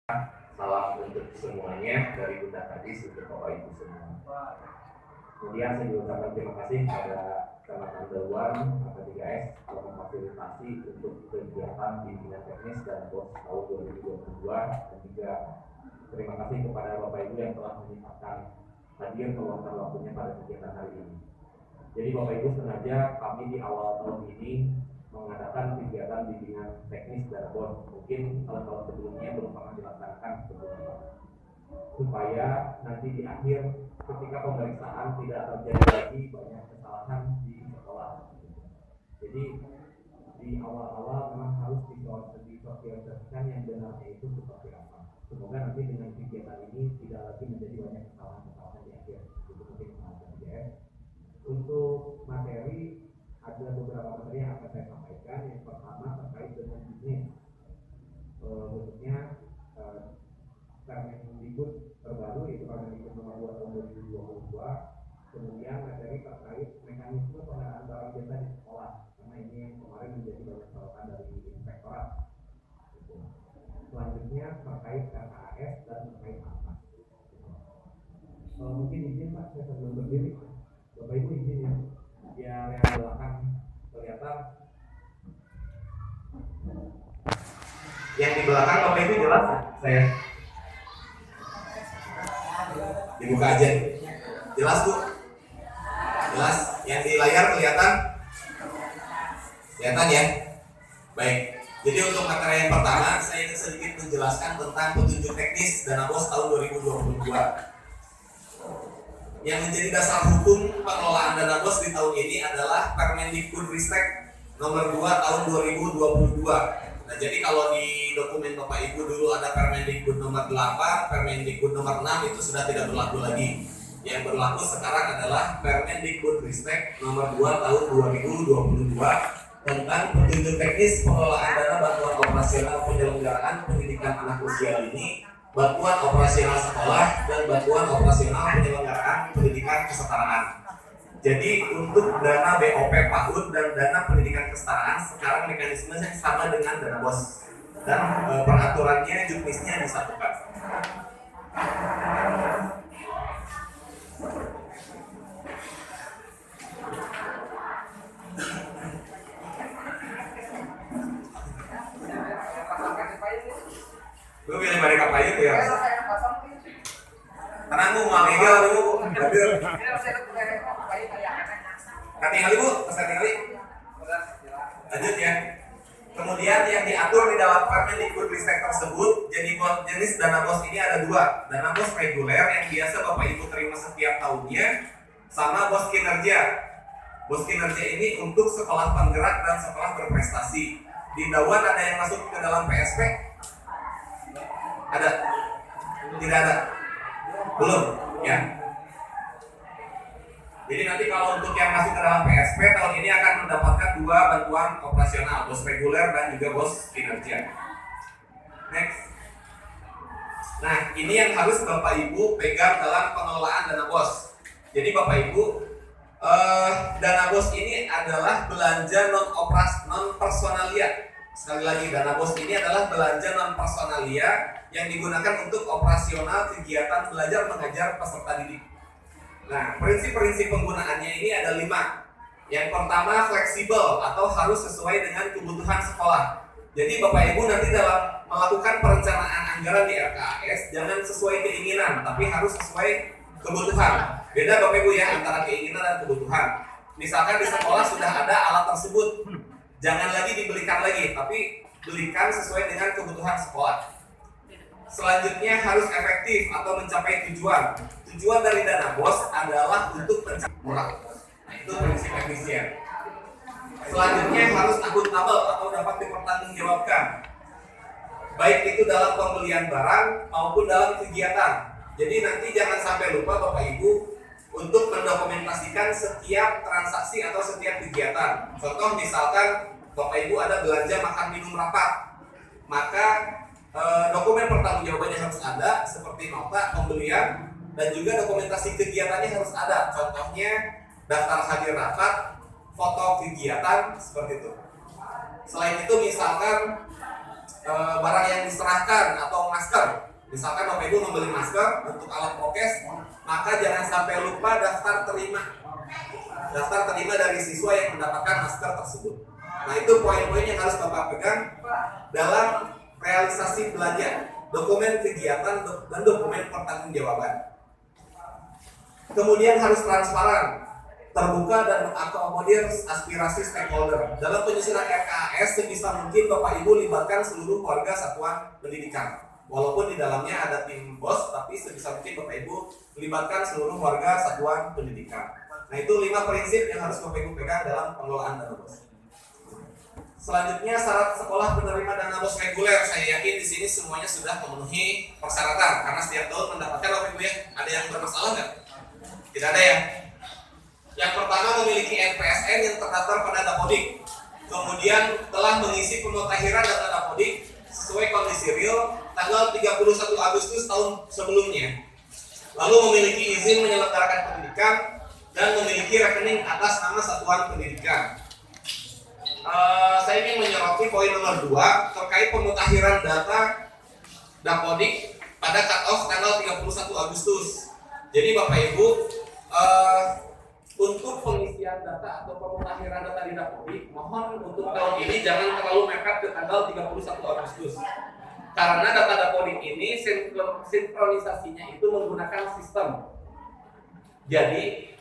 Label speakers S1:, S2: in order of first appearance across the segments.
S1: Salam untuk semuanya dari Bunda Kadis untuk Bapak Ibu semua. Kemudian saya juga ucapkan terima kasih kepada Kecamatan Dewan AK3S telah memfasilitasi untuk kegiatan bimbingan teknis dan BOS tahun 2022, dan juga terima kasih kepada Bapak Ibu yang telah menyempatkan hadir meluangkan waktunya pada kegiatan hari ini. Jadi Bapak Ibu, sengaja kami di awal tahun ini mengadakan kegiatan bimbingan teknis dan BOS. Mungkin tahun-tahun sebelumnya belum pernah dilaksanakan sebelumnya, supaya nanti di akhir ketika pemeriksaan tidak terjadi lagi banyak kesalahan di sekolah. Jadi di awal-awal memang harus disosialisasikan yang benarnya itu seperti apa. Semoga nanti dengan kegiatan ini tidak lagi menjadi banyak kesalahan-kesalahan di akhir. Itu mungkin saja. Untuk materi, ada beberapa materi yang akan saya sampaikan. Yang pertama terkait dengan bisnis, khususnya Permendikbud terbaru, yaitu Permendikbud nomor 2 tahun 2022. Kemudian materi terkait mekanisme pengadaan barang jasa di sekolah, karena ini yang kemarin menjadi banyak sorotan dari inspektorat. Selanjutnya terkait KKS dan terkait apa. Mungkin izin Pak, saya sebelum berdiri, Bapak Ibu izin ya, biar yang belakang kelihatan. Yang di belakang Bapak Ibu jelas saya? Dibuka aja. Jelas Bu? Jelas? Yang di layar kelihatan? Kelihatan ya? Baik. Jadi untuk materi yang pertama, saya ingin sedikit menjelaskan tentang petunjuk teknis dana BOS tahun 2022. Yang menjadi dasar hukum pengelolaan dana BOS di tahun ini adalah Permendikbudristek nomor 2 tahun 2022. Nah, jadi kalau di dokumen Bapak Ibu dulu ada Permendikbud nomor 8, Permendikbud nomor 6 itu sudah tidak berlaku lagi. Yang berlaku sekarang adalah Permendikbudristek nomor 2 tahun 2022 tentang petunjuk teknis pengelolaan dana bantuan operasional penyelenggaraan pendidikan anak usia dini, bantuan operasional sekolah, dan bantuan operasional penyelenggaraan pendidikan kesetaraan. Jadi untuk dana BOP PAUD dan dana pendidikan kesetaraan sekarang mekanismenya sama dengan dana BOS, dan peraturannya juknisnya disatukan. Gue pilih mereka payut ya. Karena aku mau legal dulu. Tinggal Bu, tinggal. Lanjut ya. Kemudian yang diatur di dalam Permendikbudristek tersebut, jenis dana BOS ini ada dua. Dana BOS reguler yang biasa Bapak Ibu terima setiap tahunnya, sama BOS kinerja. BOS kinerja ini untuk sekolah penggerak dan sekolah berprestasi. Di Dawan ada yang masuk ke dalam PSP? Ada? Tidak ada? Belum? Ya. Jadi nanti kalau untuk yang masuk ke dalam PSP tahun ini akan mendapatkan dua bantuan operasional, BOS reguler dan juga BOS kinerja. Next. Nah, ini yang harus Bapak Ibu pegang dalam pengelolaan dana BOS. Jadi Bapak Ibu, dana BOS ini adalah belanja non personalia. Sekali lagi, dana BOS ini adalah belanja non personalia yang digunakan untuk operasional kegiatan belajar mengajar peserta didik. Nah, prinsip-prinsip penggunaannya ini ada 5. Yang pertama, fleksibel atau harus sesuai dengan kebutuhan sekolah. Jadi Bapak Ibu nanti dalam melakukan perencanaan anggaran di RKAS jangan sesuai keinginan, tapi harus sesuai kebutuhan. Beda Bapak Ibu ya antara keinginan dan kebutuhan. Misalkan di sekolah sudah ada alat tersebut, jangan lagi dibelikan lagi, tapi belikan sesuai dengan kebutuhan sekolah. Selanjutnya harus efektif atau mencapai tujuan. Tujuan dari dana BOS adalah untuk mencapai murah. Nah, itu prinsip efisien. Selanjutnya harus akuntabel atau dapat dipertanggungjawabkan. Baik itu dalam pembelian barang maupun dalam kegiatan. Jadi nanti jangan sampai lupa Bapak Ibu untuk mendokumentasikan setiap transaksi atau setiap kegiatan. Contoh misalkan Bapak Ibu ada belanja makan minum rapat, maka dokumen pertanggungjawabannya harus ada seperti nota pembelian, dan juga dokumentasi kegiatannya harus ada. Contohnya daftar hadir rapat, foto kegiatan, seperti itu. Selain itu misalkan barang yang diserahkan atau masker. Misalkan Bapak Ibu membeli masker untuk alat prokes, maka jangan sampai lupa daftar terima dari siswa yang mendapatkan masker tersebut. Nah, itu poin-poin yang harus Bapak pegang dalam realisasi belanja, dokumen kegiatan dan dokumen pertanggungjawaban. Kemudian harus transparan, terbuka dan mengakomodir aspirasi stakeholder. Dalam penyusunan RKAS sebisa mungkin Bapak Ibu libatkan seluruh warga satuan pendidikan. Walaupun di dalamnya ada tim BOS, tapi sebisa mungkin Bapak Ibu libatkan seluruh warga satuan pendidikan. Nah, itu 5 prinsip yang harus Bapak Ibu pegang dalam pengelolaan dana BOS. Selanjutnya, syarat sekolah penerima dana BOS reguler. Saya yakin di sini semuanya sudah memenuhi persyaratan karena setiap tahun mendapatkan Bapak Ibu ya. Ada yang bermasalah nggak? Tidak ada ya. Yang pertama, memiliki NPSN yang terdaftar pada Dapodik. Kemudian telah mengisi pemutahiran data Dapodik sesuai kondisi real tanggal 31 Agustus tahun sebelumnya. Lalu memiliki izin menyelenggarakan pendidikan dan memiliki rekening atas nama satuan pendidikan. Saya ingin menyoroti poin nomor 2 terkait pemutakhiran data Dapodik pada cut-off tanggal 31 Agustus. Jadi Bapak Ibu, untuk pengisian data atau pemutakhiran data di Dapodik, mohon untuk tahun ini jangan terlalu mepet ke tanggal 31 Agustus. Karena data Dapodik ini sinkronisasinya itu menggunakan sistem. Jadi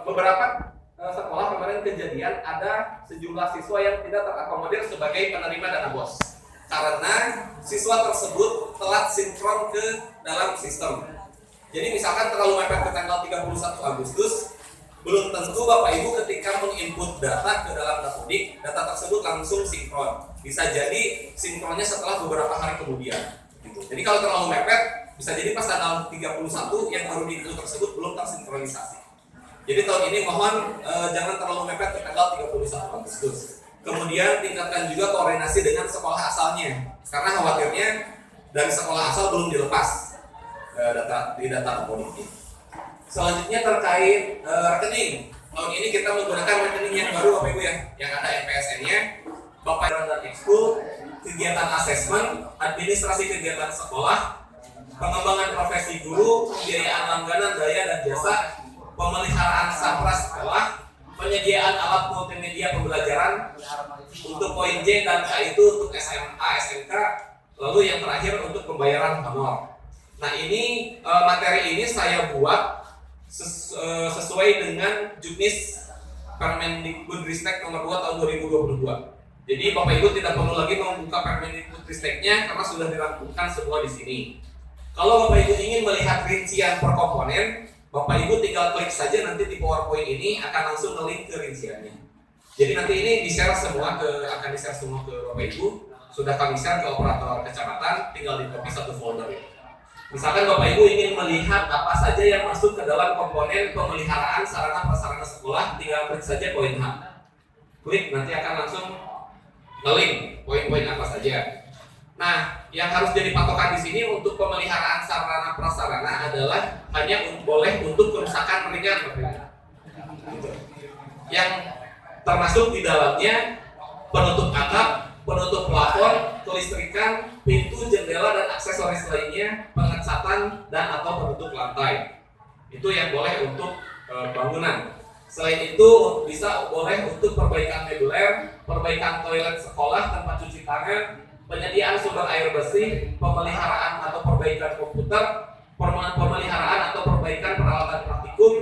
S1: beberapa sekolah kemarin kejadian ada sejumlah siswa yang tidak terakomodir sebagai penerima dana BOS karena siswa tersebut telat sinkron ke dalam sistem. Jadi misalkan terlalu mepet ke tanggal 31 Agustus, belum tentu Bapak Ibu ketika menginput data ke dalam Dapodik, data tersebut langsung sinkron. Bisa jadi sinkronnya setelah beberapa hari kemudian. Gitu. Jadi kalau terlalu mepet, bisa jadi pas tanggal 31 yang baru diinput tersebut belum tersinkronisasi. Jadi tahun ini mohon jangan terlalu mepet ke tanggal 31 Agustus. Kemudian tingkatkan juga koordinasi dengan sekolah asalnya, karena khawatirnya dari sekolah asal belum dilepas data Dapodik ini. Selanjutnya terkait rekening. Tahun ini kita menggunakan rekening yang baru Bapak Ibu ya, yang ada NPSN-nya, Bapak dan Ekskul, kegiatan asesmen, administrasi kegiatan sekolah, pengembangan profesi guru, pembiayaan langganan daya dan jasa, pemeliharaan sapras sekolah, penyediaan alat multimedia pembelajaran untuk poin J dan K itu untuk SMA, SMK, lalu yang terakhir untuk pembayaran honor. Nah, ini materi ini saya buat sesuai dengan Juknis Permendikbudristek nomor 2 tahun 2022. Jadi Bapak Ibu tidak perlu lagi membuka Permendikbudristeknya karena sudah dirangkumkan semua di sini. Kalau Bapak Ibu ingin melihat rincian per komponen, Bapak Ibu tinggal klik saja nanti di PowerPoint ini akan langsung nge-link ke rinciannya. Jadi nanti ini di-share semua akan di-share semua ke Bapak Ibu. Sudah kami share ke operator kecamatan, tinggal di copy satu folder ya. Misalkan Bapak Ibu ingin melihat apa saja yang masuk ke dalam komponen pemeliharaan sarana prasarana sekolah, tinggal klik saja poin H. Klik nanti akan langsung nge-link poin-poin apa saja. Nah, yang harus jadi patokan di sini untuk pemeliharaan sarana prasarana adalah hanya boleh untuk kerusakan ringan, gitu. Yang termasuk di dalamnya penutup atap, penutup plafon, kelistrikan, pintu, jendela dan aksesoris lainnya, pengecatan dan atau penutup lantai. Itu yang boleh untuk bangunan. Selain itu bisa boleh untuk perbaikan meduler, perbaikan toilet sekolah, tempat cuci tangan, penyediaan sumber air bersih, pemeliharaan atau perbaikan komputer, pemeliharaan atau perbaikan peralatan praktikum,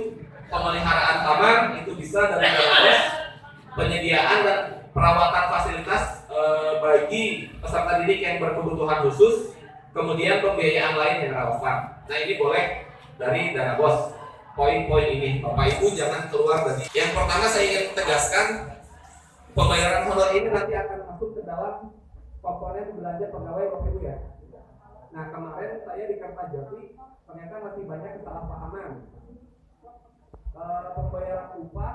S1: pemeliharaan kamar itu bisa dari dalam penyediaan dan perawatan fasilitas bagi peserta didik yang berkebutuhan khusus, kemudian pembiayaan lain yang relevan. Nah, ini boleh dari dana BOS. Poin-poin ini Bapak Ibu jangan keluar dari. Yang pertama saya ingin tegaskan, pembayaran honor ini nanti akan masuk ke dalam komponen belanja pegawai Bapak Ibu ya. Nah, kemarin saya di Kertajati ternyata masih banyak kesalahpahaman. Pembayaran upah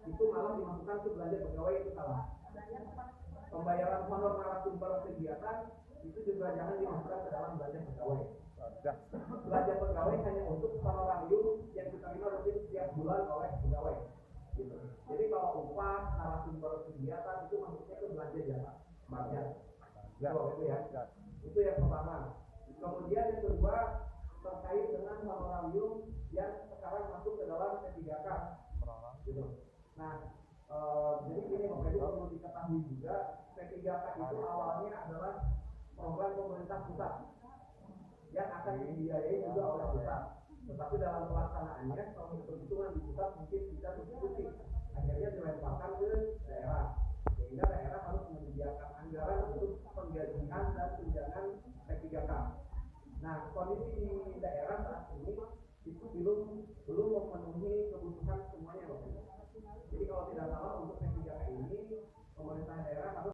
S1: itu malah dimasukkan ke belanja pegawai, itu salah. Pembayaran honor narasumber kegiatan itu juga jangan dimasukkan ke dalam belanja pegawai. Belanja pegawai hanya untuk honorarium yang diterima rutin setiap bulan oleh pegawai. Gitu. Jadi kalau upah narasumber kegiatan itu masuknya ke belanja jasa. Bayar. Itu ya.
S2: Itu yang pertama. Kemudian yang kedua terkait dengan honorarium yang sekarang masuk ke dalam P3K. Gitu. Nah, jadi gini Bapak Ibu perlu diketahui juga P3K itu awalnya adalah program pemerintah pusat yang akan dibiayai juga oleh pusat. Tetapi dalam pelaksanaannya kalau perhitungan di pusat mungkin bisa diskusi, akhirnya dilemparkan ke daerah, sehingga daerah harus menyediakan anggaran untuk penggajian dan tunjangan P3K. Nah, kondisi di daerah saat ini itu belum memenuhi kebutuhan semuanya, Bapak. Jadi kalau tidak salah untuk P3K ini pemerintah daerah harus